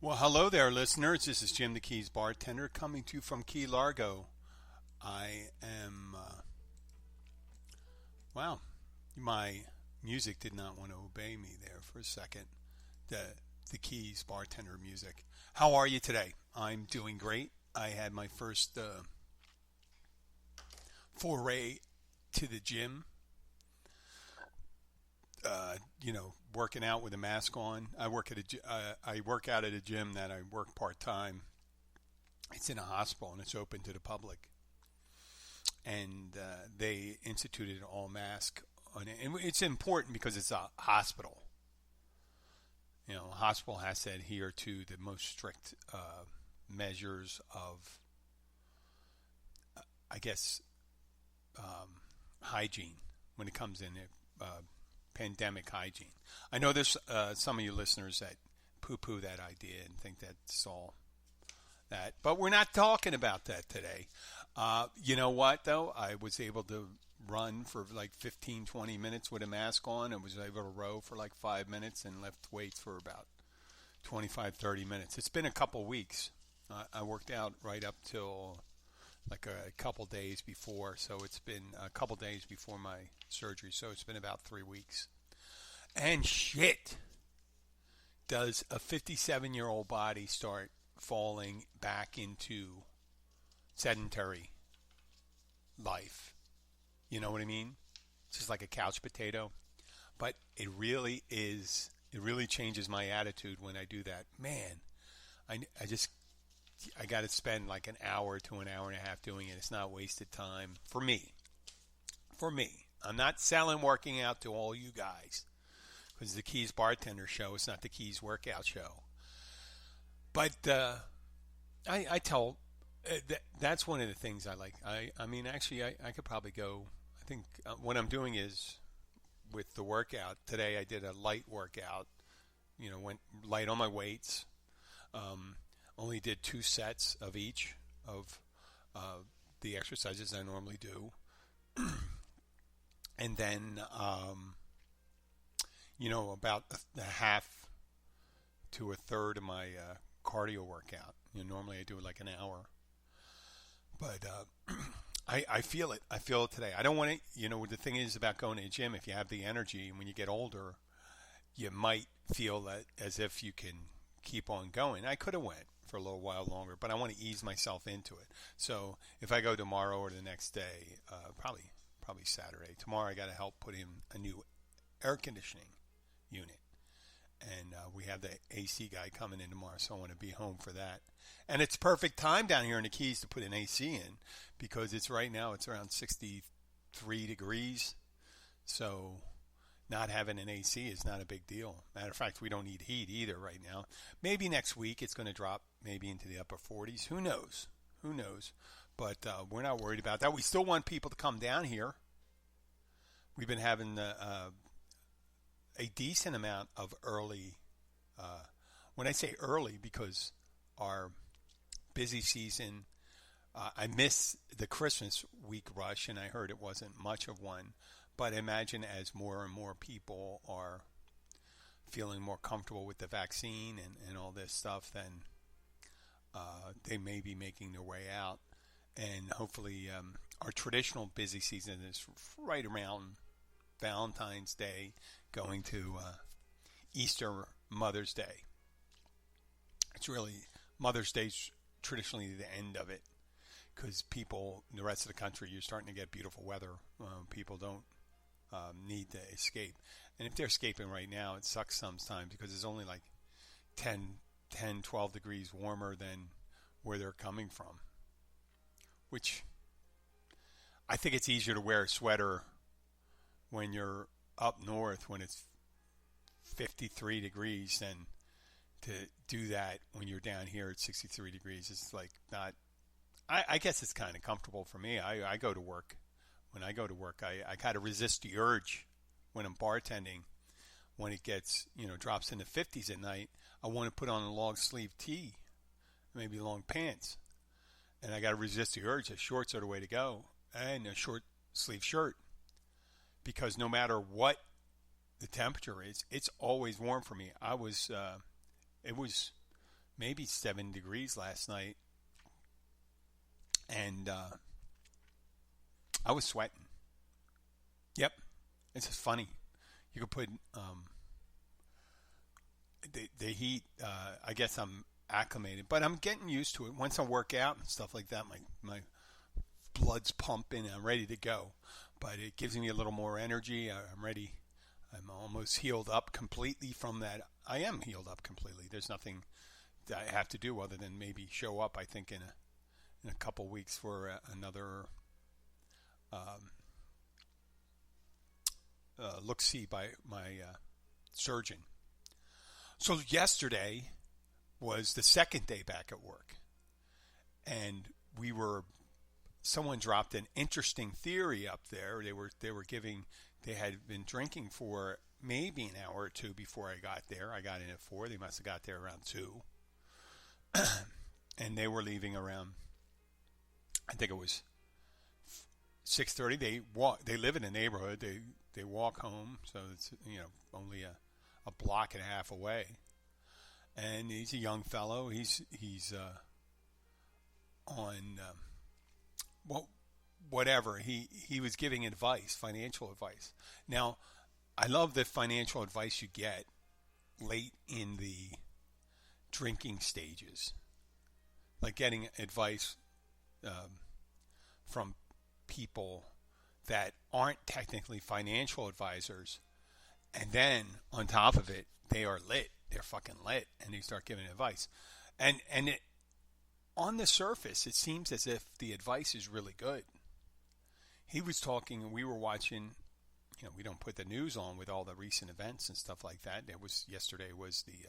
Well, hello there, listeners. This is Jim the Keys bartender coming to you from Key Largo. I am, wow, my music did not want to obey me there for a second. The Keys bartender music. How are you today? I'm doing great. I had my first foray to the gym. Working out with a mask on. I work out at a gym that I work part time. It's in a hospital and it's open to the public. And they instituted an all mask on it. And it's important because it's a hospital. A hospital has to adhere to the most strict measures of, I guess, hygiene when it comes in pandemic hygiene. I know there's some of you listeners that poo-poo that idea and think that's all that, but we're not talking about that today. You know what, though? I was able to run for like 15, 20 minutes with a mask on. I was able to row for like 5 minutes and lift weights for about 25, 30 minutes. It's been a couple weeks. I worked out right up till like a couple days before, so it's been a couple days before my surgery, so it's been about 3 weeks. And shit, does a 57-year-old body start falling back into sedentary life. You know what I mean? It's just like a couch potato. But it really changes my attitude when I do that. Man, I got to spend like an hour to an hour and a half doing it. It's not wasted time for me. I'm not selling working out to all you guys because the Keys Bartender Show is not the Keys Workout Show. But I tell that's one of the things I like. I mean, actually, I could probably go. I think what I'm doing is with the workout today. I did a light workout. Went light on my weights. Only did 2 sets of each of the exercises I normally do. And then, about a half to a third of my cardio workout. Normally I do like an hour. But I feel it. I feel it today. I don't want to, the thing is about going to the gym, if you have the energy, and when you get older, you might feel that as if you can keep on going. I could have went for a little while longer, but I want to ease myself into it. So if I go tomorrow or the next day, probably Saturday. Tomorrow I got to help put in a new air conditioning unit, and we have the AC guy coming in tomorrow, so I want to be home for that. And it's perfect time down here in the Keys to put an AC in because it's around 63 degrees, so not having an AC is not a big deal. Matter of fact, we don't need heat either right now. Maybe next week it's going to drop maybe into the upper 40s. Who knows? But we're not worried about that. We still want people to come down here. We've been having a decent amount of early, when I say early, because our busy season, I miss the Christmas week rush, and I heard it wasn't much of one. But imagine as more and more people are feeling more comfortable with the vaccine and all this stuff, then they may be making their way out. And hopefully our traditional busy season is right around Valentine's Day going to Easter, Mother's Day. It's really, Mother's Day's traditionally the end of it because people, the rest of the country, you're starting to get beautiful weather. People don't need to escape. And if they're escaping right now, it sucks sometimes because it's only like 10, 12 degrees warmer than where they're coming from. Which I think it's easier to wear a sweater when you're up north when it's 53 degrees than to do that when you're down here at 63 degrees. It's like not, I guess it's kind of comfortable for me. I go to work. When I go to work, I kind of resist the urge when I'm bartending. When it gets, drops in the 50s at night, I want to put on a long sleeve tee, maybe long pants. And I got to resist the urge that shorts are the way to go and a short sleeve shirt. Because no matter what the temperature is, it's always warm for me. It was maybe 7 degrees last night, and I was sweating. Yep, it's just funny. You could put the heat. I guess I'm acclimated, but I'm getting used to it. Once I work out and stuff like that, my blood's pumping and I'm ready to go. But it gives me a little more energy. I'm ready. I'm almost healed up completely from that. I am healed up completely. There's nothing that I have to do other than maybe show up, I think, in a couple weeks for another look-see by my surgeon. So yesterday was the second day back at work. And someone dropped an interesting theory up there. They had been drinking for maybe an hour or two before I got there. I got in at 4. They must have got there around 2. And they were leaving around, I think it was 6:30. They live in a neighborhood. They walk home, so it's only a block and a half away. And he's a young fellow. He's on whatever. He was giving advice, financial advice. Now, I love the financial advice you get late in the drinking stages, like getting advice from people that aren't technically financial advisors, and then on top of it, they are lit. They're fucking lit, and they start giving advice. And on the surface, it seems as if the advice is really good. He was talking, and we were watching. We don't put the news on with all the recent events and stuff like that. Yesterday was the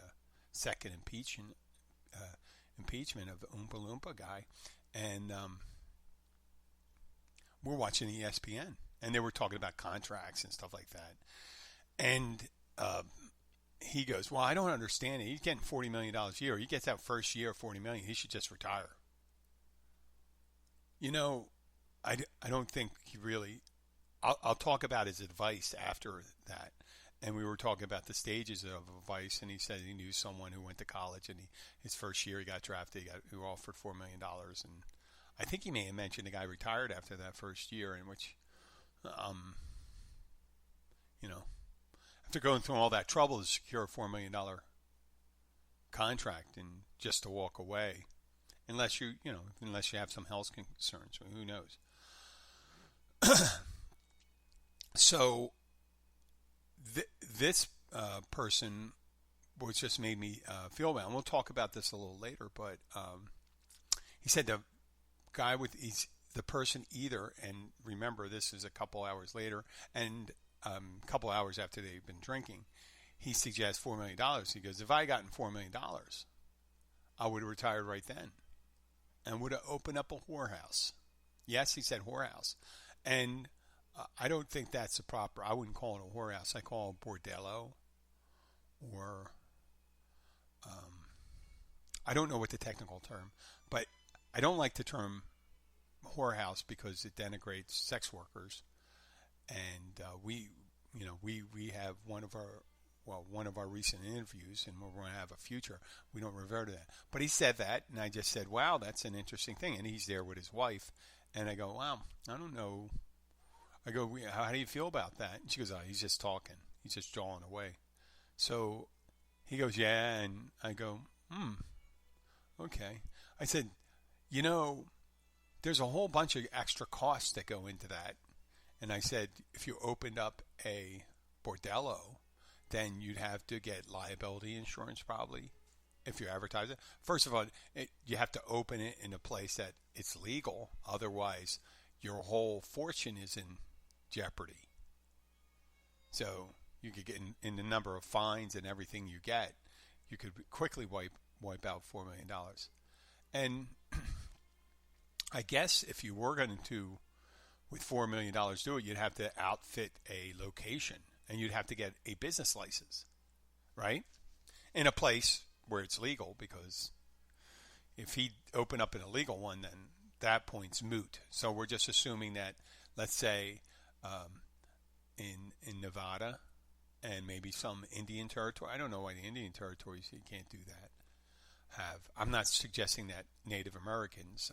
second impeachment of Oompa Loompa guy, and we're watching ESPN, and they were talking about contracts and stuff like that. And he goes, "Well, I don't understand it. He's getting $40 million a year. He gets that first year, $40 million. He should just retire." I don't think he really. I'll talk about his advice after that. And we were talking about the stages of advice, and he said he knew someone who went to college, and his first year he got drafted. He was offered $4 million, and I think he may have mentioned the guy retired after that first year, in which, after going through all that trouble to secure a $4 million contract and just to walk away, unless you have some health concerns, who knows? So this person was just made me feel bad. And we'll talk about this a little later, but he said the guy the person either, and remember this is a couple hours later, and a couple hours after they've been drinking, he suggests $4 million. He goes, if I gotten $4 million, I would have retired right then and would have opened up a whorehouse. Yes, he said whorehouse. And I don't think that's I wouldn't call it a whorehouse. I call it Bordello, or I don't know what the technical term, but I don't like the term whorehouse because it denigrates sex workers. And we have one of our recent interviews, and we're going to have a future. We don't revert to that. But he said that, and I just said, wow, that's an interesting thing. And he's there with his wife. And I go, wow, I don't know. I go, how do you feel about that? And she goes, oh, he's just talking. He's just jawing away. So he goes, yeah. And I go, okay. I said, there's a whole bunch of extra costs that go into that. And I said, if you opened up a Bordello, then you'd have to get liability insurance probably if you advertise it. First of all, you have to open it in a place that it's legal. Otherwise, your whole fortune is in jeopardy. So you could get in the number of fines and everything you get, you could quickly wipe out $4 million. And I guess if you were going to, with $4 million, do it, you'd have to outfit a location, and you'd have to get a business license, right? In a place where it's legal, because if he opened up an illegal one, then that point's moot. So we're just assuming that, let's say, in Nevada and maybe some Indian territory. I don't know why the Indian territories you can't do that. have. I'm not suggesting that Native Americans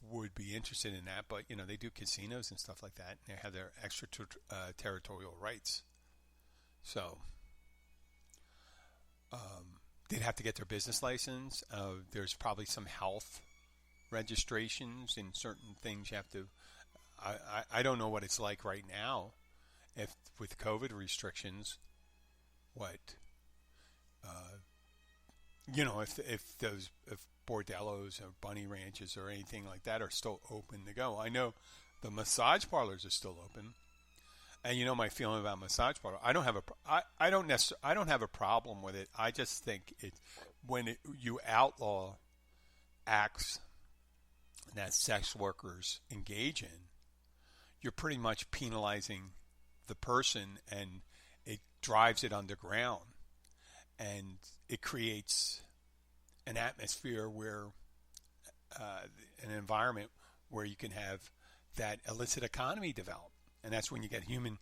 would be interested in that, but they do casinos and stuff like that. They have their extraterritorial rights, so they'd have to get their business license. There's probably some health registrations and certain things you have to. I don't know what it's like right now, if with COVID restrictions, what if bordellos or bunny ranches or anything like that are still open to go. I know the massage parlors are still open, and my feeling about massage parlor. I don't have a problem with it. I just think you outlaw acts that sex workers engage in, you're pretty much penalizing the person, and it drives it underground, and it creates an atmosphere where an environment where you can have that illicit economy develop, and that's when you get human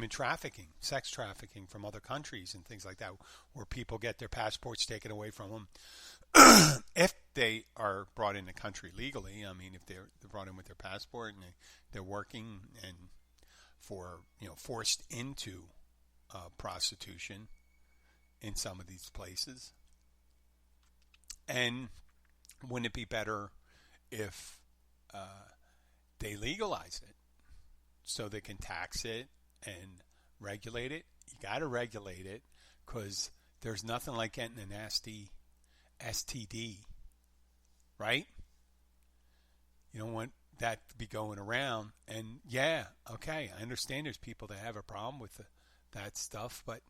trafficking, sex trafficking from other countries and things like that, where people get their passports taken away from them if they are brought in the country legally. I mean, if they're brought in with their passport and they're working and forced into prostitution in some of these places. And wouldn't it be better if they legalize it so they can tax it and regulate it? You got to regulate it, because there's nothing like getting a nasty STD, right? You don't want that to be going around. And yeah, okay, I understand there's people that have a problem with that stuff, but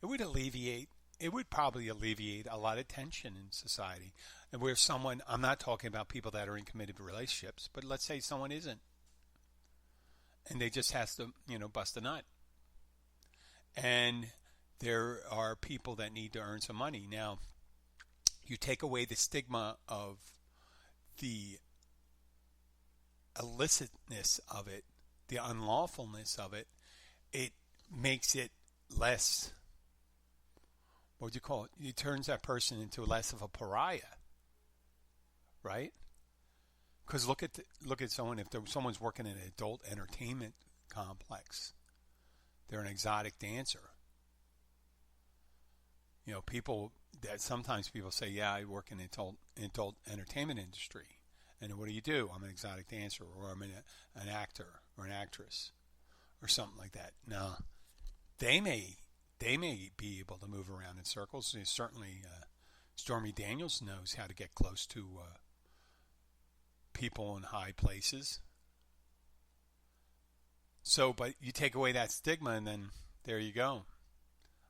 it would probably alleviate a lot of tension in society. And where I'm not talking about people that are in committed relationships, but let's say someone isn't, and they just has to, bust a nut. And there are people that need to earn some money. Now, you take away the stigma of the illicitness of it, the unlawfulness of it, it makes it less, what would you call it? It turns that person into less of a pariah, right? Because look at someone, if someone's working in an adult entertainment complex, they're an exotic dancer. Sometimes people say, yeah, I work in the adult entertainment industry. And what do? I'm an exotic dancer, or I'm an actor or an actress or something like that. Now, they may be able to move around in circles. Certainly, Stormy Daniels knows how to get close to people in high places. So, but you take away that stigma, and then there you go.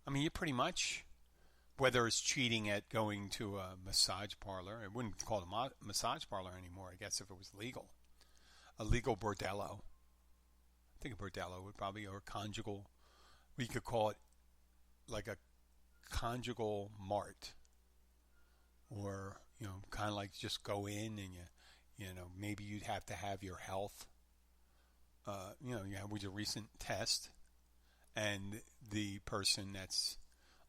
I mean, you pretty much, whether it's cheating at going to a massage parlor, I wouldn't call it a massage parlor anymore, I guess, if it was legal. A legal bordello. I think a bordello would probably, or conjugal, we could call it like a conjugal mart. Or, kind of like just go in and maybe you'd have to have your health, with your recent test, and the person that's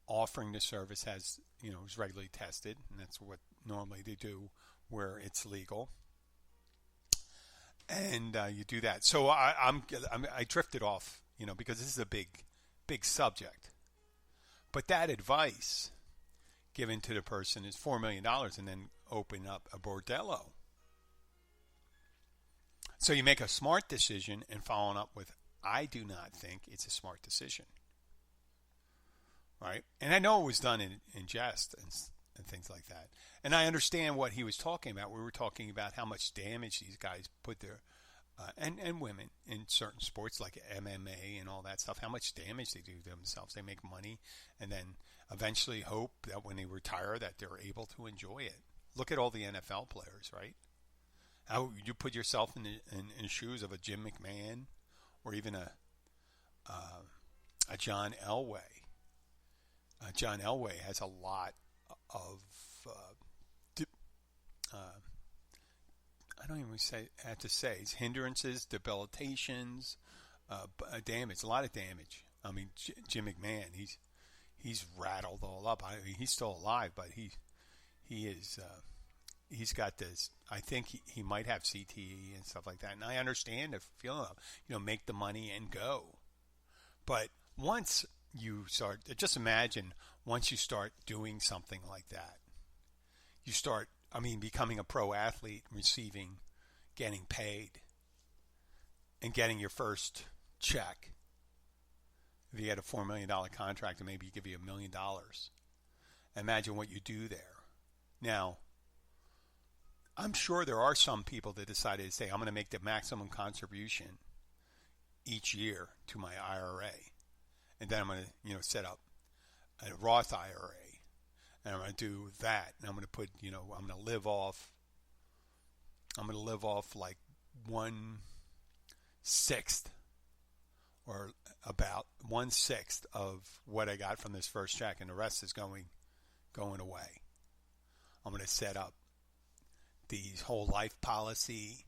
offering the service has, is regularly tested, and that's what normally they do where it's legal. And you do that. So I drifted off, because this is a big subject. But that advice given to the person is $4 million, and then open up a bordello. So you make a smart decision, and following up with, I do not think it's a smart decision. Right? And I know it was done in jest and things like that. And I understand what he was talking about. We were talking about how much damage these guys put their, and women in certain sports like MMA and all that stuff, how much damage they do to themselves. They make money and then eventually hope that when they retire that they're able to enjoy it. Look at all the NFL players, right? How you put yourself in the shoes of a Jim McMahon or even a John Elway. John Elway has a lot of I don't even have to say it's hindrances, debilitations, damage, a lot of damage. I mean, Jim McMahon, he's rattled all up. I mean, he's still alive, but he is he's got this. I think he might have CTE and stuff like that. And I understand the feeling of, make the money and go. But once you start, just imagine once you start doing something like that, you start, becoming a pro athlete, getting paid, and getting your first check. If you had a $4 million contract and maybe give you $1 million, imagine what you do there. Now, I'm sure there are some people that decided to say, I'm going to make the maximum contribution each year to my IRA. And then I'm going to, set up a Roth IRA. And I'm going to do that. And I'm going to put, I'm going to live off like 1/6 or about 1/6 of what I got from this first check. And the rest is going away. I'm going to set up the whole life policy,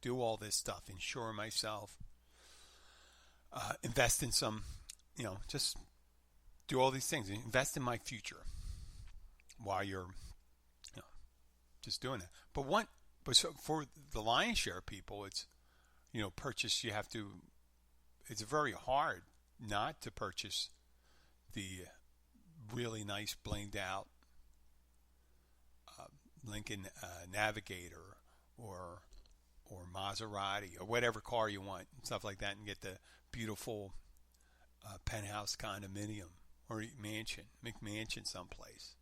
do all this stuff, insure myself, invest in some, just do all these things, invest in my future while you're, just doing it. But so for the lion's share of people, it's, purchase, it's very hard not to purchase the really nice blinged out Lincoln Navigator or Maserati or whatever car you want, stuff like that, and get the beautiful penthouse condominium or McMansion someplace.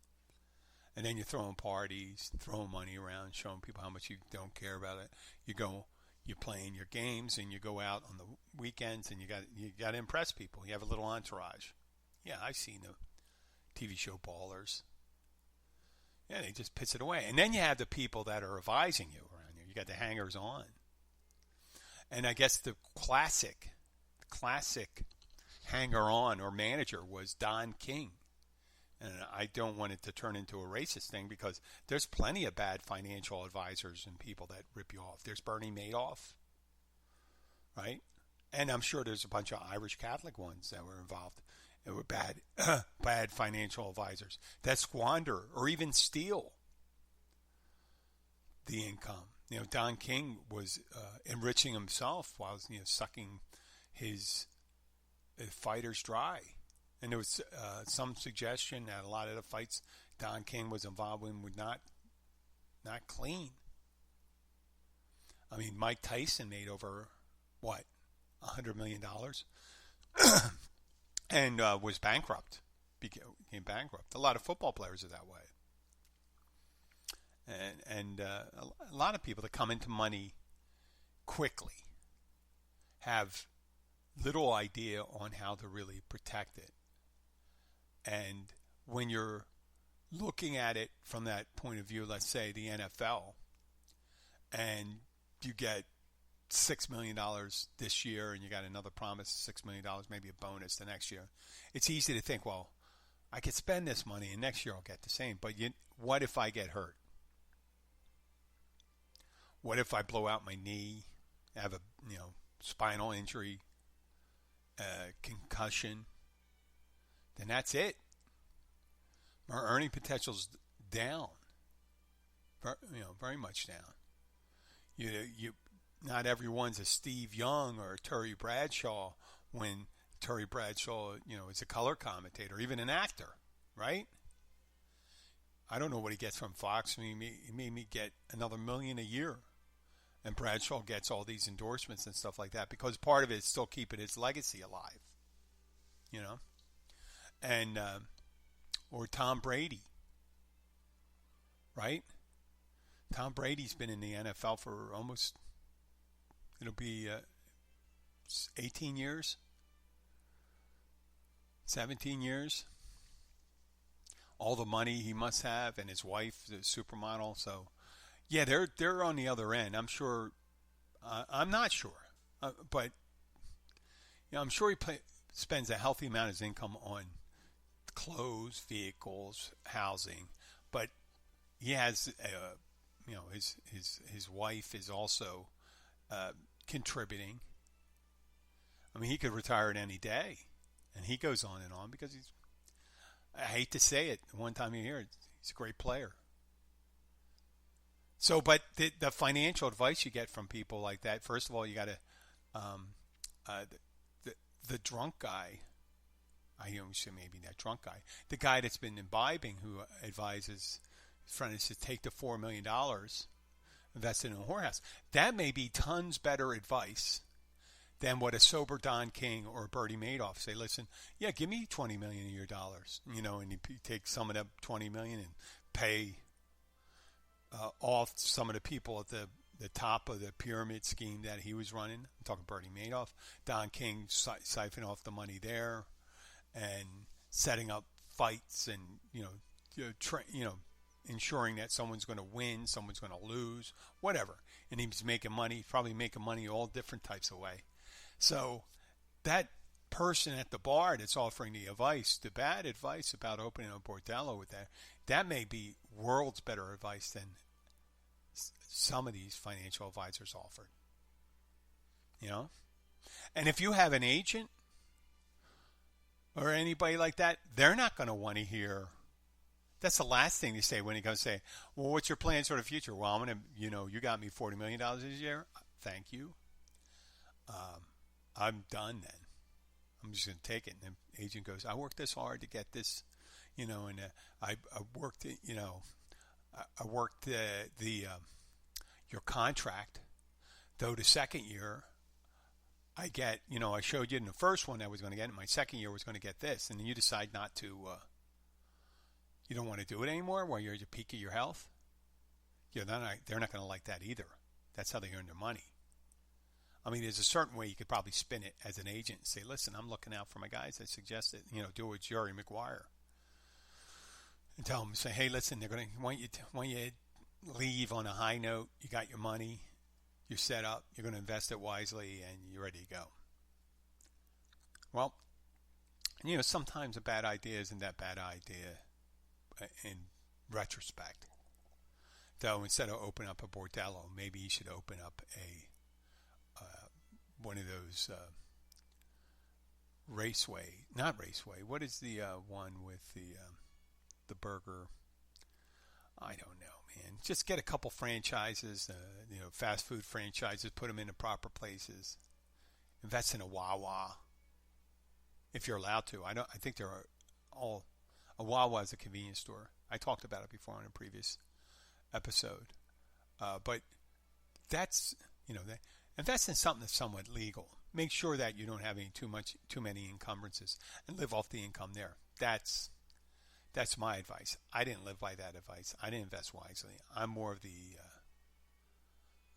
And then you're throwing parties, throwing money around, showing people how much you don't care about it. You're playing your games, and you go out on the weekends, and you got to impress people. You have a little entourage. Yeah, I've seen the TV show Ballers. Yeah, they just piss it away. And then you have the people that are advising you around here. You got the hangers on. And I guess the classic hanger on or manager was Don King. And I don't want it to turn into a racist thing, because there's plenty of bad financial advisors and people that rip you off. There's Bernie Madoff, right? And I'm sure there's a bunch of Irish Catholic ones that were involved. It were bad financial advisors that squander or even steal the income. Don King was enriching himself while sucking his fighters dry. And there was some suggestion that a lot of the fights Don King was involved in were not clean. Mike Tyson made over, $100 million? And was bankrupt, became bankrupt. A lot of football players are that way. And a lot of people that come into money quickly have little idea on how to really protect it. And when you're looking at it from that point of view, let's say the NFL, and you get $6 million this year, and you got another promise $6 million, maybe a bonus the next year. It's easy to think, well, I could spend this money, and next year I'll get the same. But what if I get hurt? What if I blow out my knee, have a spinal injury, concussion? Then that's it. My earning potential's down. Very much down. You not everyone's a Steve Young or a Terry Bradshaw when Terry Bradshaw, is a color commentator, even an actor, right? I don't know what he gets from Fox. He made me get another $1 million a year. And Bradshaw gets all these endorsements and stuff like that because part of it is still keeping his legacy alive, And, or Tom Brady, right? Tom Brady's been in the NFL for almost, it'll be 18 years, 17 years. All the money he must have, and his wife, the supermodel. So, yeah, they're on the other end. I'm sure. I'm not sure, but I'm sure he spends a healthy amount of his income on clothes, vehicles, housing. But he has, his wife is also contributing. He could retire at any day, and he goes on and on because he's. I hate to say it. One time you hear it, he's a great player. So, but the financial advice you get from people like that, first of all, you got to, um, the, the drunk guy, I don't say maybe that drunk guy, the guy that's been imbibing who advises his friend and says, take the $4 million, invest it in a whorehouse. That may be tons better advice than what a sober Don King or Bertie Madoff say. Listen, yeah, give me 20 million of your dollars, and you take some of that 20 million and pay off some of the people at the top of the pyramid scheme that he was running. I'm talking Bertie Madoff. Don King siphoned off the money there and setting up fights and ensuring that someone's going to win, someone's going to lose, whatever. And he was making money, probably making money all different types of way. So that person at the bar that's offering the bad advice about opening a bordello with that may be worlds better advice than some of these financial advisors offered. And if you have an agent or anybody like that, they're not going to want to hear. That's the last thing they say when he goes say, well, what's your plans for the future? Well, I'm going to, you got me $40 million this year. Thank you. I'm done then. I'm just going to take it. And the agent goes, I worked this hard to get this, and I worked, I worked your contract. Though the second year, I get, I showed you in the first one I was going to get it. My second year was going to get this. And then you decide not to, you don't want to do it anymore while you're at the peak of your health. They're not going to like that either. That's how they earn their money. I mean, there's a certain way you could probably spin it as an agent and say, listen, I'm looking out for my guys. I suggest it, do it Jerry Maguire. And tell them, say, hey, listen, they're going to want you to leave on a high note. You got your money. You're set up. You're going to invest it wisely, and you're ready to go. Well, sometimes a bad idea isn't that bad idea in retrospect. Though instead of opening up a bordello, maybe you should open up one of those not raceway. What is the one with the burger? I don't know, man. Just get a couple franchises, fast food franchises, put them in the proper places. Invest in a Wawa, if you're allowed to. I think there are a Wawa is a convenience store. I talked about it before on a previous episode, but that's invest in something that's somewhat legal. Make sure that you don't have too many encumbrances, and live off the income there. That's my advice. I didn't live by that advice. I didn't invest wisely. I'm more of the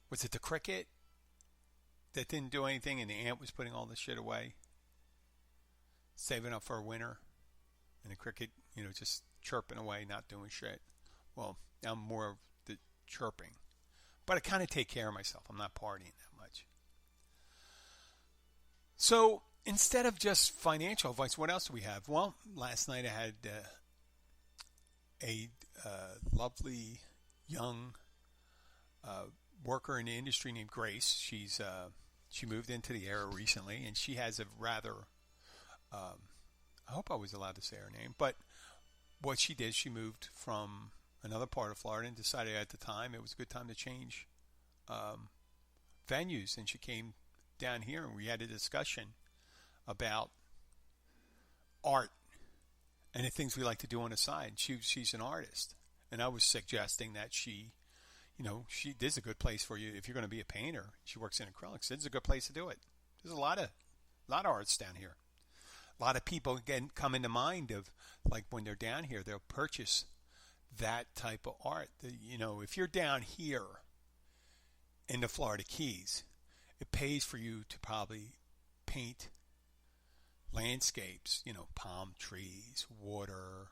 was it the cricket that didn't do anything, and the ant was putting all the shit away, saving up for a winter, and the cricket, just chirping away, not doing shit. Well, I'm more of the chirping, but I kind of take care of myself. I'm not partying that much. So instead of just financial advice, what else do we have? Well, last night I had a lovely young worker in the industry named Grace. She moved into the area recently, and she has a rather I hope I was allowed to say her name, but what she did, she moved from another part of Florida and decided at the time it was a good time to change venues, and she came down here and we had a discussion about art and the things we like to do on the side. She's an artist, and I was suggesting that this is a good place for you if you're going to be a painter. She works in acrylics. This is a good place to do it. There's a lot of artists down here. A lot of people again come into mind of, like, when they're down here, they'll purchase that type of art. If you're down here in the Florida Keys, it pays for you to probably paint landscapes, palm trees, water,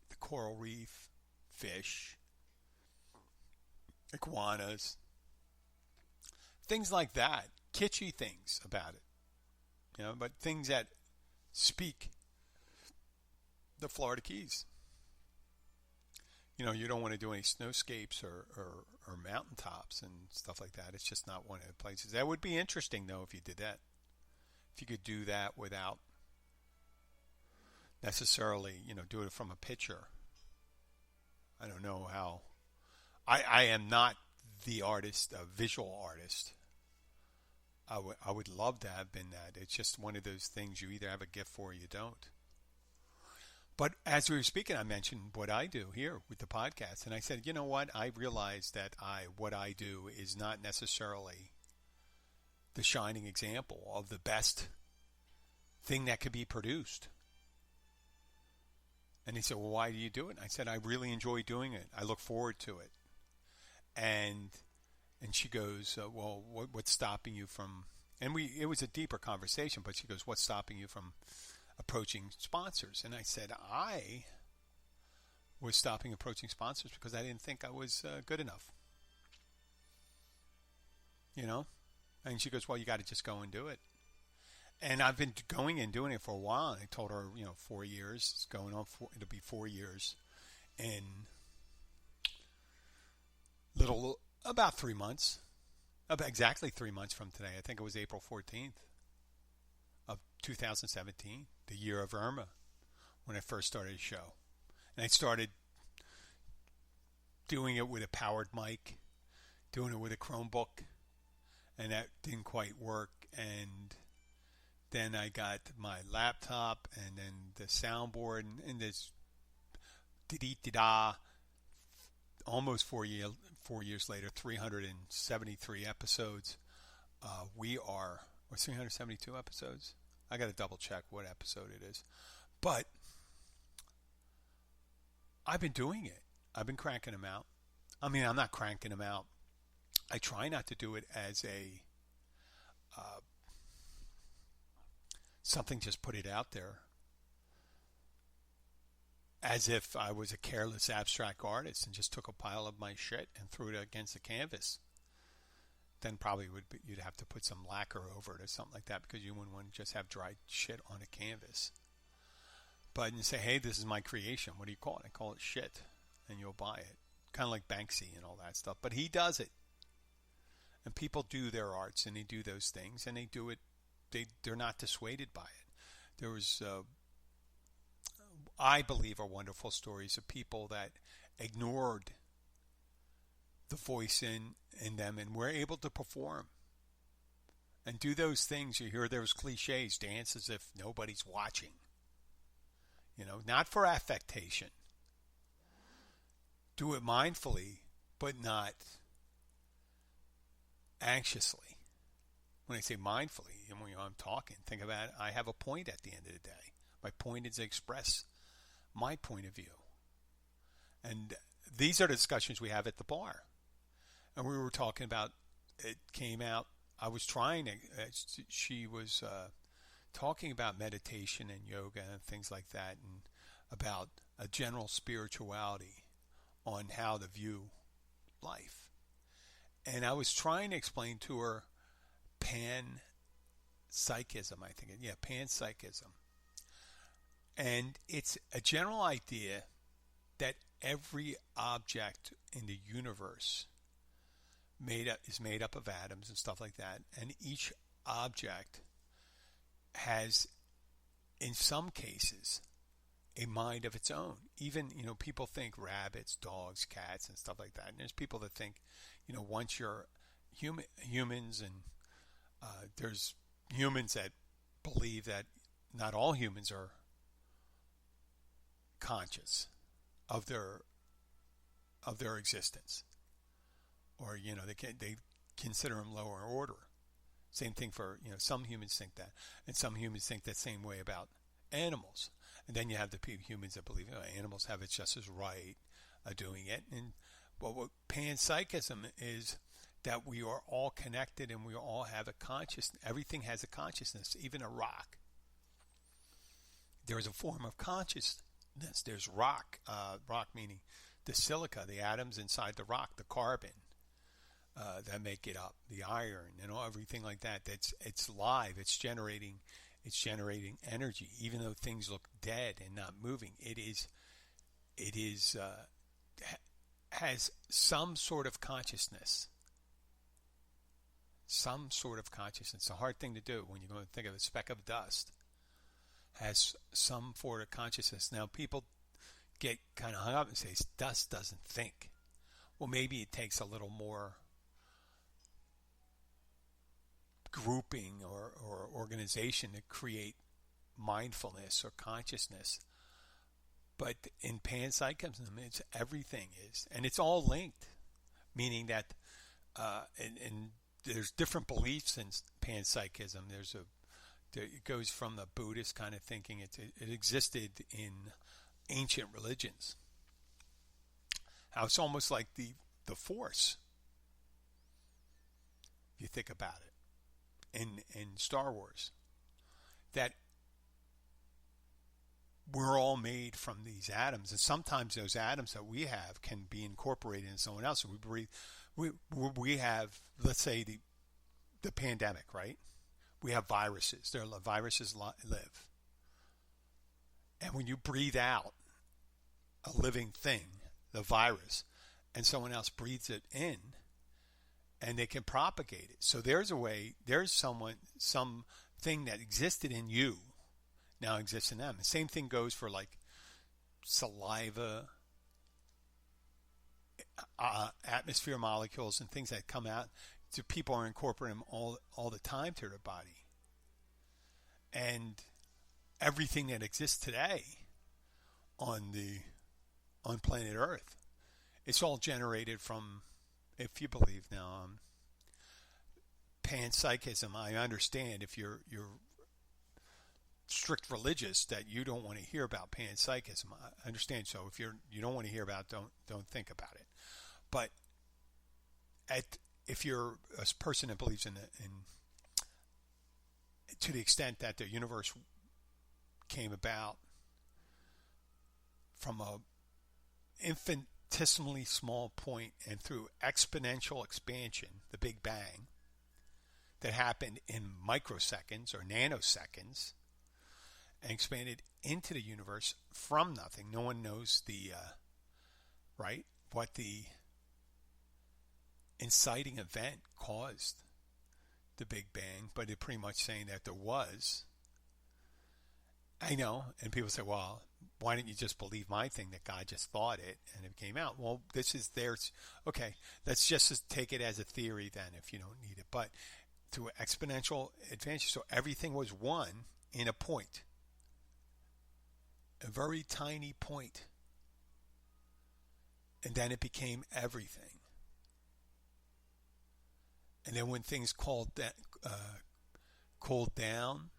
the coral reef, fish, iguanas, things like that, kitschy things about it, but things that speak the Florida Keys. You don't want to do any snowscapes or mountaintops and stuff like that. It's just not one of the places. That would be interesting, though, if you did that. If you could do that without necessarily, do it from a picture. I don't know how. I am not the artist, a visual artist. I would love to have been that. It's just one of those things you either have a gift for or you don't. But as we were speaking, I mentioned what I do here with the podcast. And I said, you know what? I realized that what I do is not necessarily the shining example of the best thing that could be produced. And he said, well, why do you do it? And I said, I really enjoy doing it. I look forward to it. And she goes, well, what's stopping you from, and it was a deeper conversation, but she goes, what's stopping you from approaching sponsors? And I said, I was stopping approaching sponsors because I didn't think I was good enough. And she goes, well, you got to just go and do it. And I've been going and doing it for a while. And I told her, 4 years. It's going on, it'll be 4 years in about 3 months. About exactly 3 months from today. I think it was April 14th of 2017, the year of Irma, when I first started the show. And I started doing it with a powered mic, doing it with a Chromebook, and that didn't quite work. And then I got my laptop and then the soundboard and this da-dee-da-da. Almost 4 years later, 373 episodes. We're 372 episodes. I got to double check what episode it is. But I've been doing it. I've been cranking them out. I mean, I'm not cranking them out. I try not to do it as a something, just put it out there as if I was a careless abstract artist and just took a pile of my shit and threw it against the canvas. Then probably you'd have to put some lacquer over it or something like that, because you wouldn't want to just have dried shit on a canvas. But you say, hey, this is my creation. What do you call it? I call it shit, and you'll buy it. Kind of like Banksy and all that stuff. But he does it. And people do their arts, and they do those things, and they do it. They're not dissuaded by it. There was, I believe, are wonderful stories of people that ignored the voice in them and were able to perform and do those things. You hear those cliches, dance as if nobody's watching. Not for affectation. Do it mindfully, but not anxiously. When I say mindfully, when I'm talking, think about it. I have a point at the end of the day. My point is to express my point of view. And these are the discussions we have at the bar. And we were talking about, it came out, I was trying to, she was talking about meditation and yoga and things like that, and about a general spirituality on how to view life. And I was trying to explain to her panpsychism, I think. Yeah, panpsychism. And it's a general idea that every object in the universe is made up of atoms and stuff like that. And each object has, in some cases, a mind of its own. Even, people think rabbits, dogs, cats, and stuff like that. And there's people that think, once you're humans, and there's humans that believe that not all humans are conscious of their existence, or they consider them lower order. Same thing for some humans think that, and some humans think that same way about animals. And then you have the humans that believe animals have it just as right doing it. And what panpsychism is, that we are all connected and we all have a consciousness. Everything has a consciousness, even a rock. There is a form of consciousness. There's rock, rock meaning the silica, the atoms inside the rock, the carbon that make it up, the iron, and everything like that. It's live. It's generating energy, even though things look dead and not moving. It has some sort of consciousness. Some sort of consciousness. It's a hard thing to do when you're going to think of a speck of dust. has some form of consciousness. Now, people get kind of hung up and say, dust doesn't think. Well, maybe it takes a little more grouping or organization to create mindfulness or consciousness. But in panpsychism, it's everything is, and it's all linked, meaning that, and there's different beliefs in panpsychism. It goes from the Buddhist kind of thinking. It existed in ancient religions. How it's almost like the Force, if you think about it, in Star Wars, that we're all made from these atoms, and sometimes those atoms that we have can be incorporated in someone else. So we have, let's say, the pandemic, right? We have viruses. Viruses live, and when you breathe out a living thing, the virus, and someone else breathes it in, and they can propagate it. So there's a way. There's something that existed in you now exists in them. The same thing goes for like saliva, atmosphere molecules, and things that come out. So people are incorporating them all the time to their body. And everything that exists today on planet Earth, it's all generated from, if you believe now, panpsychism. I understand if you're strict religious that you don't want to hear about panpsychism. I understand. So if you don't want to hear about it, don't think about it. But if you're a person that believes in to the extent that the universe came about from a infinitesimally small point and through exponential expansion, the Big Bang, that happened in microseconds or nanoseconds, and expanded into the universe from nothing. No one knows what the inciting event caused the Big Bang, but it's pretty much saying that there was. I know, and people say, well, why didn't you just believe my thing that God just thought it and it came out? Well, this is theirs. Okay, let's just take it as a theory then if you don't need it. But through exponential advantage, so everything was one in a point. A very tiny point. And then it became everything. And then when things cooled down,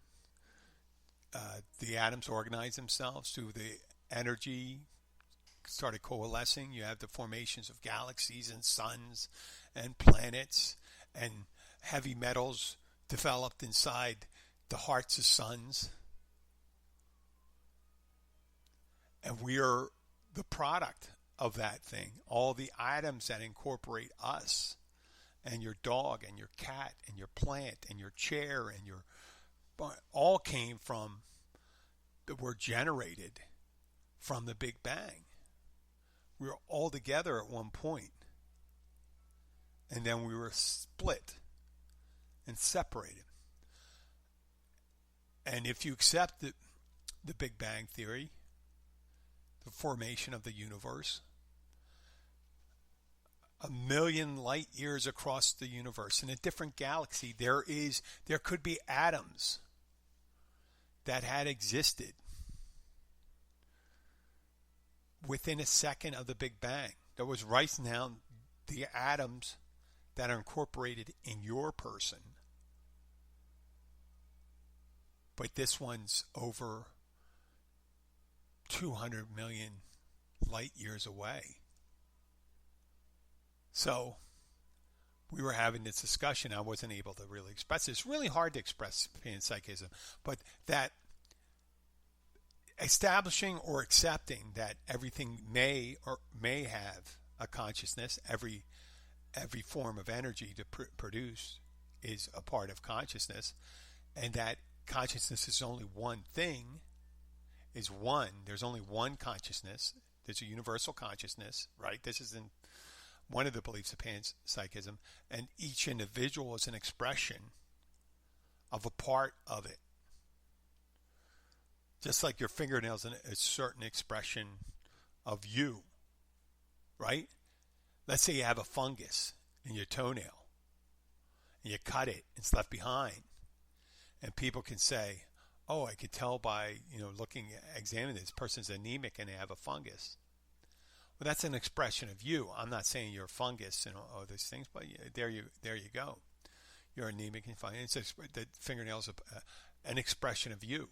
the atoms organized themselves through the energy, started coalescing. You have the formations of galaxies and suns and planets, and heavy metals developed inside the hearts of suns. And we are the product of that thing. All the atoms that incorporate us, and your dog, and your cat, and your plant, and your chair, and your all came from, were generated from the Big Bang. We were all together at one point, and then we were split and separated. And if you accept the Big Bang theory, the formation of the universe, 1 million light years across the universe, in a different galaxy, there could be atoms that had existed within a second of the Big Bang. That was right now the atoms that are incorporated in your person. But this one's over 200 million light years away. So we were having this discussion. I wasn't able to really express it. It's really hard to express panpsychism, but that establishing or accepting that everything may have a consciousness, every form of energy to produce is a part of consciousness, and that consciousness is only one thing, is one. There's only one consciousness. There's a universal consciousness, right? This is in one of the beliefs of panpsychism, and each individual is an expression of a part of it. Just like your fingernails are a certain expression of you, right? Let's say you have a fungus in your toenail and you cut it, it's left behind. And people can say, oh, I could tell by, examining this person's anemic and they have a fungus. Well, that's an expression of you. I'm not saying you're a fungus and all these things, but there you go. You're anemic and fungus. The fingernails are an expression of you.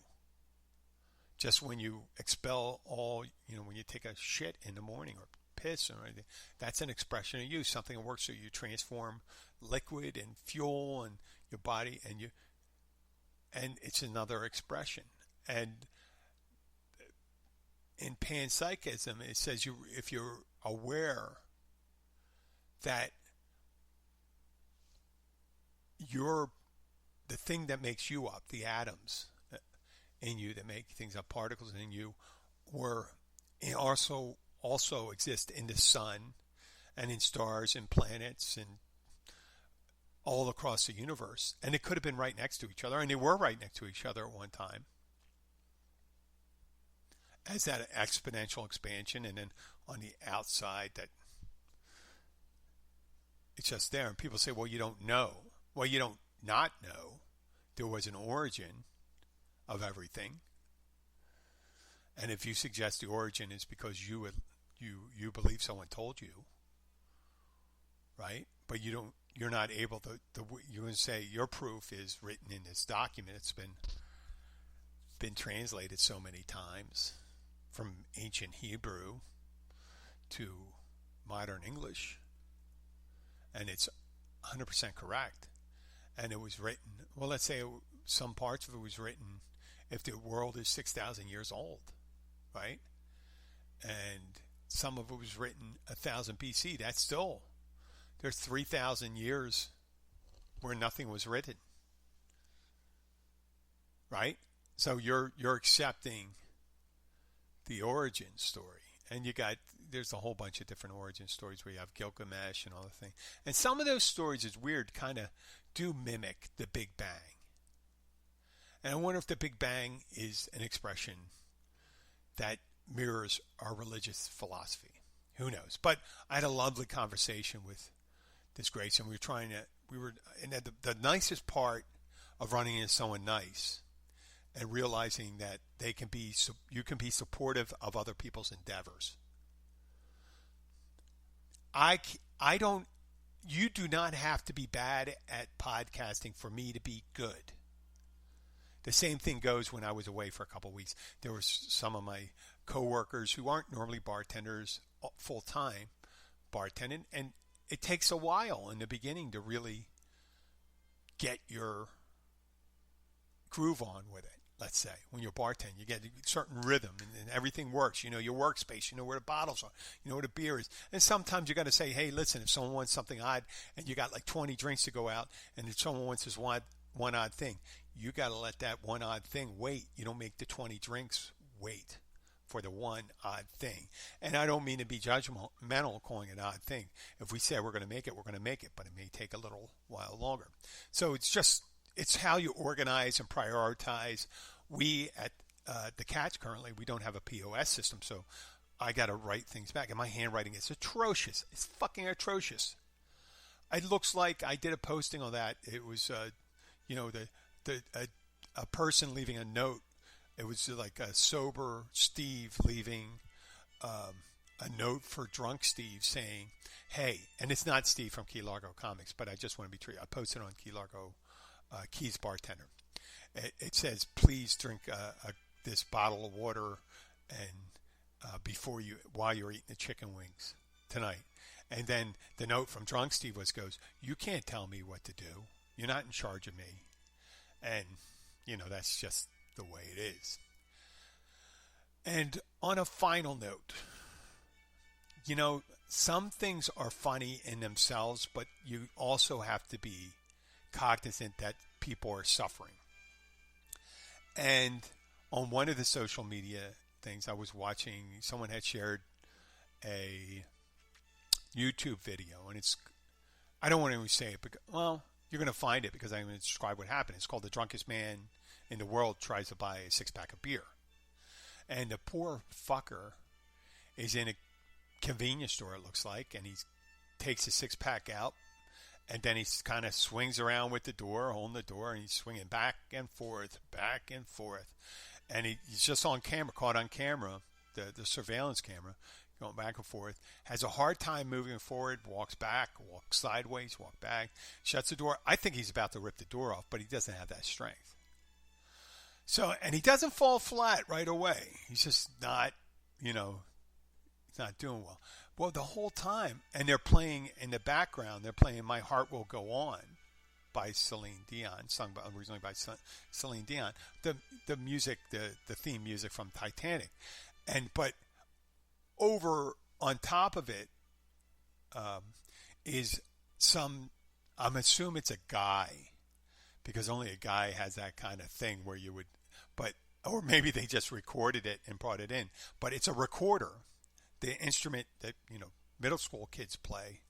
Just when you expel when you take a shit in the morning or piss or anything, that's an expression of you. Something that works so you transform liquid and fuel and your body and it's another expression. And in panpsychism, it says if you're aware that you're the thing that makes you up, the atoms in you that make things up, particles in you, or also exist in the sun and in stars and planets and all across the universe. And it could have been right next to each other, and they were right next to each other at one time as that exponential expansion, and then on the outside that it's just there. And people say, well, you don't know. Well, you don't not know. There was an origin of everything. And if you suggest the origin is because you believe someone told you, right? But you're not able to, you're going to say your proof is written in this document. It's been translated so many times from ancient Hebrew to modern English, and it's 100% correct. And it was written, well, let's say some parts of it was written if the world is 6,000 years old, right? And some of it was written 1000 BC. That's still, there's 3,000 years where nothing was written, right? So you're accepting the origin story, and there's a whole bunch of different origin stories where you have Gilgamesh and all the things. And some of those stories is weird, kind of do mimic the Big Bang. And I wonder if the Big Bang is an expression that mirrors our religious philosophy. Who knows? But I had a lovely conversation with this Grace, and and the nicest part of running into someone nice and realizing that you can be supportive of other people's endeavors. You do not have to be bad at podcasting for me to be good. The same thing goes when I was away for a couple of weeks. There were some of my coworkers who aren't normally bartenders full-time bartending, and it takes a while in the beginning to really get your groove on with it. Let's say when you're bartending, you get a certain rhythm and everything works. You know your workspace, you know where the bottles are, you know where the beer is. And sometimes you got to say, hey, listen, if someone wants something odd and you got like 20 drinks to go out, and if someone wants this one odd thing, you got to let that one odd thing wait. You don't make the 20 drinks wait for the one odd thing. And I don't mean to be judgmental calling it an odd thing. If we say we're going to make it, we're going to make it, but it may take a little while longer. So it's how you organize and prioritize. We at the Catch currently, we don't have a POS system, so I got to write things back. And my handwriting is atrocious. It's fucking atrocious. It looks like I did a posting on that. It was, a person leaving a note. It was like a sober Steve leaving a note for drunk Steve saying, hey, and it's not Steve from Key Largo Comics, but I just want to be true. I posted on Key Largo Keys Bartender. It says, please drink this bottle of water and while you're eating the chicken wings tonight. And then the note from drunk Steve goes, you can't tell me what to do. You're not in charge of me. And, that's just the way it is. And on a final note, some things are funny in themselves, but you also have to be cognizant that people are suffering. And on one of the social media things I was watching, someone had shared a YouTube video, and I don't want to say it, but, well, you're going to find it because I'm going to describe what happened. It's called The Drunkest Man in the World Tries to Buy a Six-Pack of Beer. And the poor fucker is in a convenience store, it looks like, and he takes a six-pack out, and then he kind of swings around with the door, holding the door, and he's swinging back and forth, and he's just on camera, caught on camera, the surveillance camera, going back and forth, has a hard time moving forward, walks back, walks sideways, walks back, shuts the door. I think he's about to rip the door off, but he doesn't have that strength. So, and he doesn't fall flat right away. He's just not, he's not doing well. Well, the whole time, and they're playing in the background, they're playing My Heart Will Go On by Celine Dion, sung originally by Celine Dion, the music, the theme music from Titanic. But over on top of it is I'm assuming it's a guy, because only a guy has that kind of thing where you would, or maybe they just recorded it and brought it in, but it's a recorder, the instrument that, middle school kids play.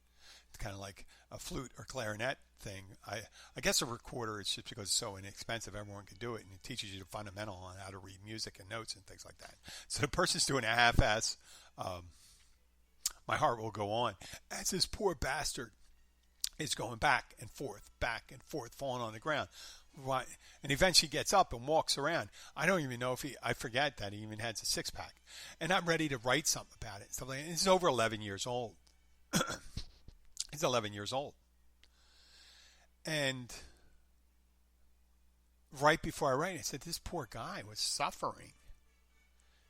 It's kind of like a flute or clarinet thing. I guess a recorder is just because it's so inexpensive, everyone can do it, and it teaches you the fundamental on how to read music and notes and things like that. So the person's doing a half-ass My Heart Will Go On, as this poor bastard is going back and forth, falling on the ground. And eventually gets up and walks around. I don't even know I forget that he even has a six-pack. And I'm ready to write something about it. Stuff like that. He's over 11 years old. He's 11 years old. And right before I write it, I said, this poor guy was suffering.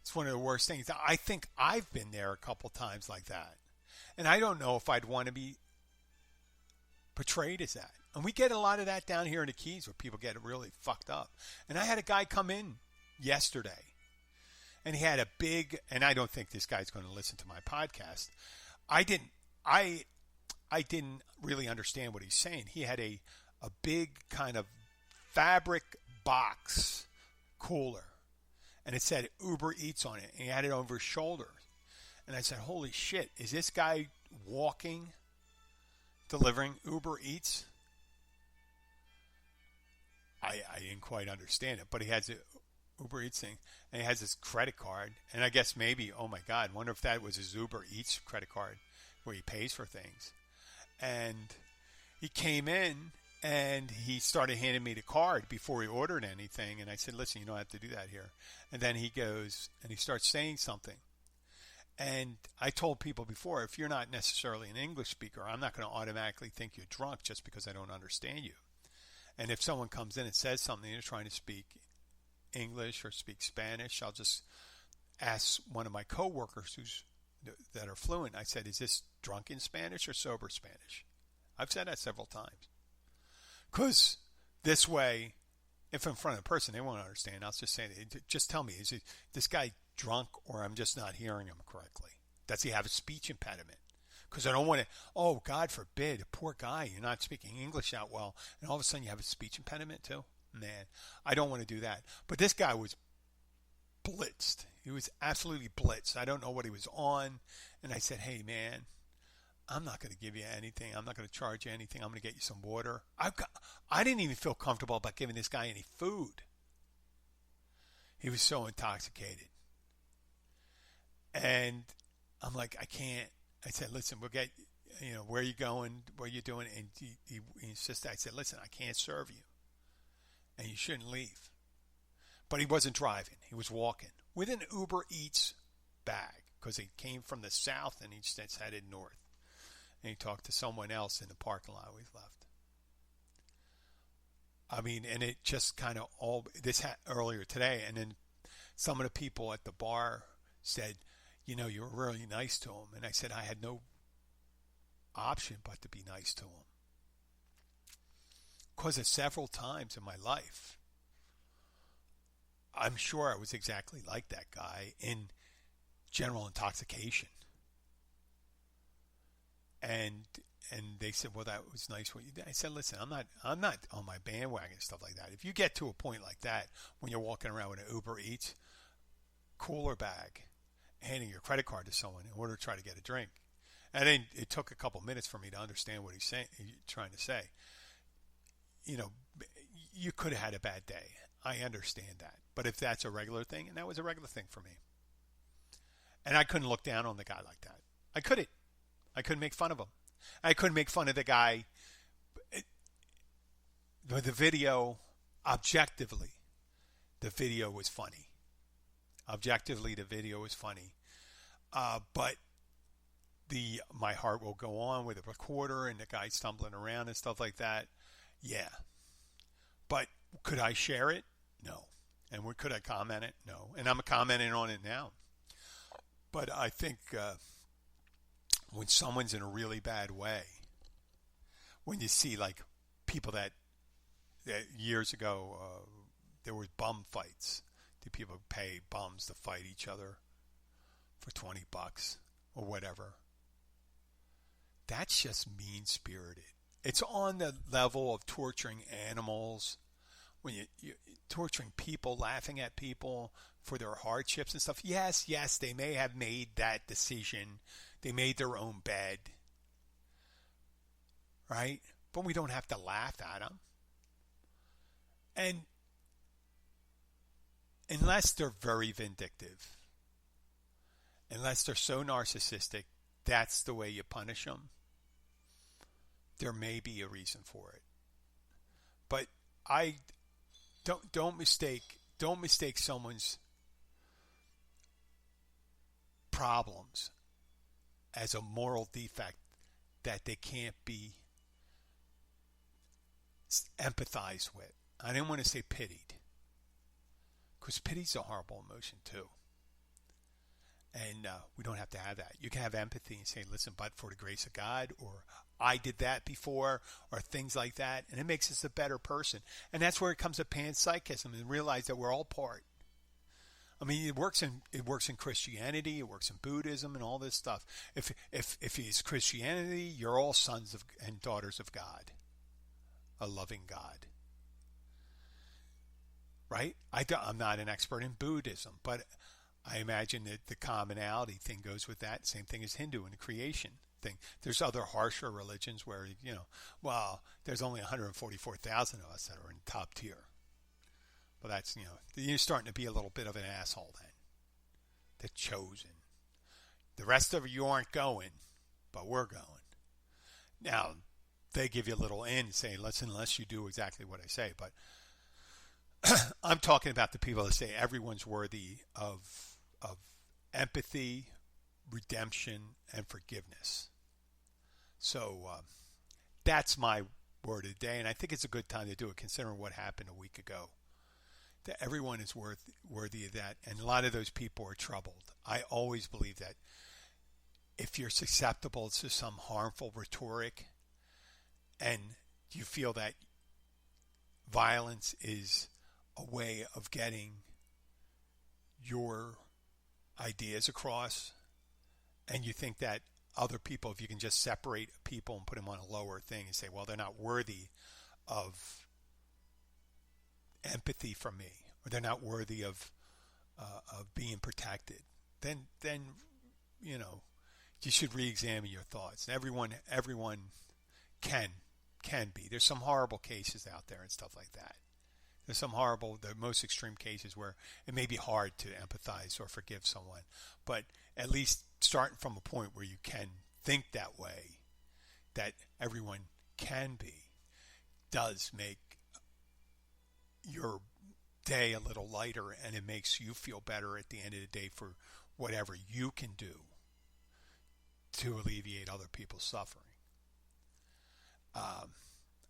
It's one of the worst things. I think I've been there a couple times like that. And I don't know if I'd want to be portrayed as that. And we get a lot of that down here in the Keys where people get really fucked up. And I had a guy come in yesterday, and he had a big, and I don't think this guy's going to listen to my podcast. I didn't really understand what he's saying. He had a big kind of fabric box cooler, and it said Uber Eats on it, and he had it over his shoulder. And I said, holy shit, is this guy walking, delivering Uber Eats? I didn't quite understand it, but he has a Uber Eats thing, and he has his credit card, and I guess maybe, oh my God, wonder if that was his Uber Eats credit card where he pays for things. And he came in, and he started handing me the card before he ordered anything, and I said, listen, you don't have to do that here. And then he goes, and he starts saying something. And I told people before, if you're not necessarily an English speaker, I'm not going to automatically think you're drunk just because I don't understand you. And if someone comes in and says something, they're trying to speak English or speak Spanish, I'll just ask one of my coworkers that are fluent. I said, is this drunken Spanish or sober Spanish? I've said that several times. Because this way, if in front of a person, they won't understand. I'll just say, just tell me, is this guy drunk or I'm just not hearing him correctly? Does he have a speech impediment? Because I don't want to, oh, God forbid, a poor guy, you're not speaking English out well, and all of a sudden you have a speech impediment too? Man, I don't want to do that. But this guy was blitzed. He was absolutely blitzed. I don't know what he was on. And I said, hey, man, I'm not going to give you anything. I'm not going to charge you anything. I'm going to get you some water. I didn't even feel comfortable about giving this guy any food. He was so intoxicated. And I'm like, I can't. I said, listen, we'll get, where are you going? What are you doing? And he insisted. I said, listen, I can't serve you. And you shouldn't leave. But he wasn't driving. He was walking with an Uber Eats bag because he came from the south and he just headed north. And he talked to someone else in the parking lot when he left. I mean, and it just kind of this earlier today. And then some of the people at the bar said, you were really nice to him. And I said I had no option but to be nice to him. Because several times in my life, I'm sure I was exactly like that guy in general intoxication. And they said, well, that was nice what you did. I said, listen, I'm not on my bandwagon and stuff like that. If you get to a point like that when you're walking around with an Uber Eats cooler bag, handing your credit card to someone in order to try to get a drink. And then it took a couple minutes for me to understand what he's trying to say. You could have had a bad day. I understand that. But if that's a regular thing, and that was a regular thing for me. And I couldn't look down on the guy like that. I couldn't. I couldn't make fun of him. I couldn't make fun of the guy. The video, objectively, the video was funny. Objectively, the video was funny. But my heart will go on with a recorder and the guy stumbling around and stuff like that. Yeah. But could I share it? No. And could I comment it? No. And I'm commenting on it now. But I think when someone's in a really bad way, when you see like people that years ago there was bum fights. Did people pay bums to fight each other for $20 or whatever? That's just mean-spirited. It's on the level of torturing animals, when you're torturing people, laughing at people for their hardships and stuff. Yes, they may have made that decision. They made their own bed, right? But we don't have to laugh at them. And unless they're very vindictive, unless they're so narcissistic, that's the way you punish them, there may be a reason for it. But I don't mistake someone's problems as a moral defect that they can't be empathized with. I didn't want to say pitied, because pity's a horrible emotion too. And we don't have to have that. You can have empathy and say, listen, but for the grace of God, or I did that before, or things like that. And it makes us a better person. And that's where it comes to panpsychism, and realize that we're all part. I mean, it works in Christianity, it works in Buddhism and all this stuff. If it's Christianity, you're all sons of and daughters of God, a loving God. Right? I'm not an expert in Buddhism, but I imagine that the commonality thing goes with that. Same thing as Hindu and the creation thing. There's other harsher religions where, there's only 144,000 of us that are in top tier. But that's, you're starting to be a little bit of an asshole then. The chosen. The rest of you aren't going, but we're going. Now, they give you a little in and say, listen, unless you do exactly what I say. But I'm talking about the people that say everyone's worthy of empathy, redemption, and forgiveness. So that's my word of the day, and I think it's a good time to do it, considering what happened a week ago. That everyone is worthy of that, and a lot of those people are troubled. I always believe that if you're susceptible to some harmful rhetoric, and you feel that violence is a way of getting your ideas across, and you think that other people, if you can just separate people and put them on a lower thing and say, well, they're not worthy of empathy from me, or they're not worthy of being protected, then you should re-examine your thoughts. And everyone can be. There's some horrible cases out there and stuff like that. There's some the most extreme cases where it may be hard to empathize or forgive someone, but at least starting from a point where you can think that way, that everyone can be, does make your day a little lighter, and it makes you feel better at the end of the day for whatever you can do to alleviate other people's suffering.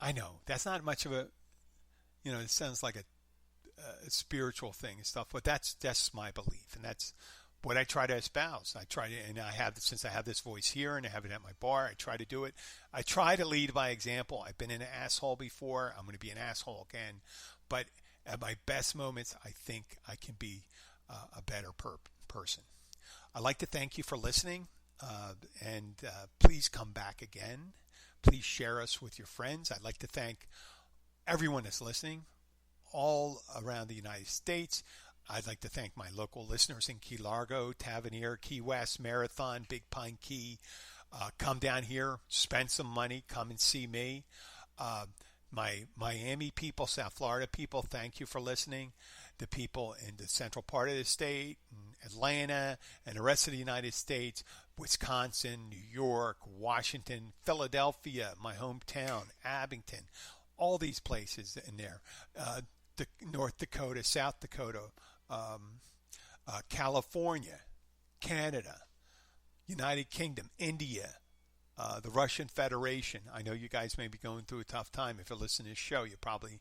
I know that's not much of a, it sounds like a spiritual thing and stuff, but that's my belief, and that's what I try to espouse. Since I have this voice here and I have it at my bar, I try to do it. I try to lead by example. I've been an asshole before. I'm going to be an asshole again, but at my best moments, I think I can be a better person. I'd like to thank you for listening, and please come back again. Please share us with your friends. I'd like to thank everyone that's listening all around the United States. I'd like to thank my local listeners in Key Largo, Tavernier, Key West, Marathon, Big Pine Key. Come down here, spend some money, come and see me. My Miami people, South Florida people, thank you for listening. The people in the central part of the state, Atlanta, and the rest of the United States, Wisconsin, New York, Washington, Philadelphia, my hometown, Abington, all these places in there. The North Dakota, South Dakota, California, Canada, United Kingdom, India, the Russian Federation. I know you guys may be going through a tough time. If you listen to this show, you're probably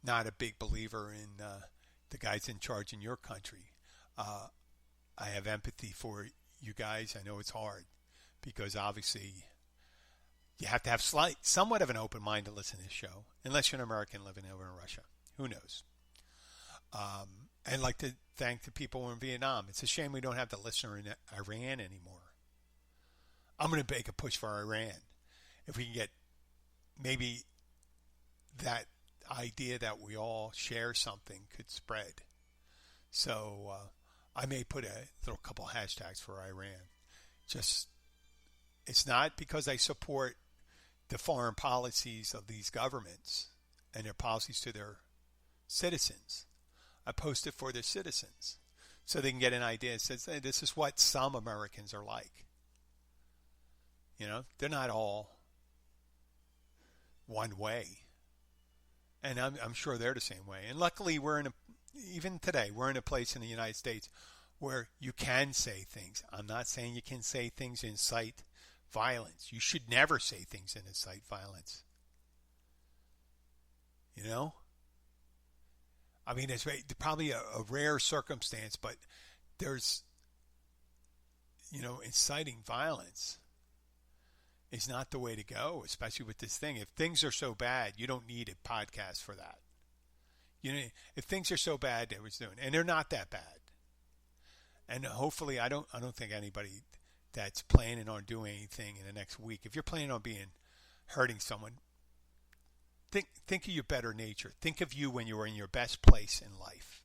not a big believer in the guys in charge in your country. I have empathy for you guys. I know it's hard because obviously you have to have somewhat of an open mind to listen to this show, unless you're an American living over in Russia. Who knows? And I'd like to thank the people in Vietnam. It's a shame we don't have the listener in Iran anymore. I'm going to make a push for Iran. If we can get maybe that idea that we all share something could spread. So I may put a little couple hashtags for Iran. Just, it's not because I support the foreign policies of these governments and their policies to their citizens. I post it for their citizens so they can get an idea. It says, hey, this is what some Americans are like. You know, they're not all one way. And I'm sure they're the same way. And luckily, even today, we're in a place in the United States where you can say things. I'm not saying you can say things and incite violence. You should never say things and incite violence. You know? I mean, it's probably a rare circumstance, but there's, inciting violence is not the way to go, especially with this thing. If things are so bad, you don't need a podcast for that. If things are so bad, they was doing, and they're not that bad. And hopefully, I don't think anybody that's planning on doing anything in the next week. If you're planning on hurting someone, think of your better nature. Think of you when you were in your best place in life,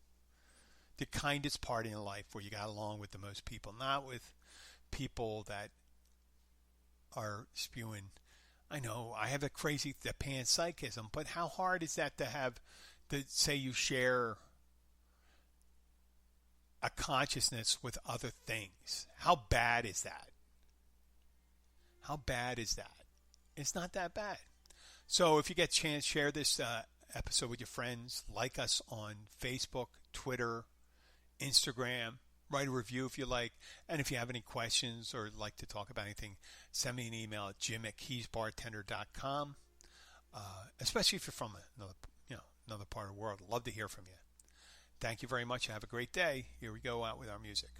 the kindest part in life where you got along with the most people, not with people that are spewing. I know I have the panpsychism, but how hard is that to say you share a consciousness with other things? How bad is that? How bad is that? It's not that bad. So if you get a chance, share this episode with your friends. Like us on Facebook, Twitter, Instagram. Write a review if you like. And if you have any questions or like to talk about anything, send me an email at jim@Bartender.com. Especially if you're from another part of the world. I'd love to hear from you. Thank you very much. Have a great day. Here we go out with our music.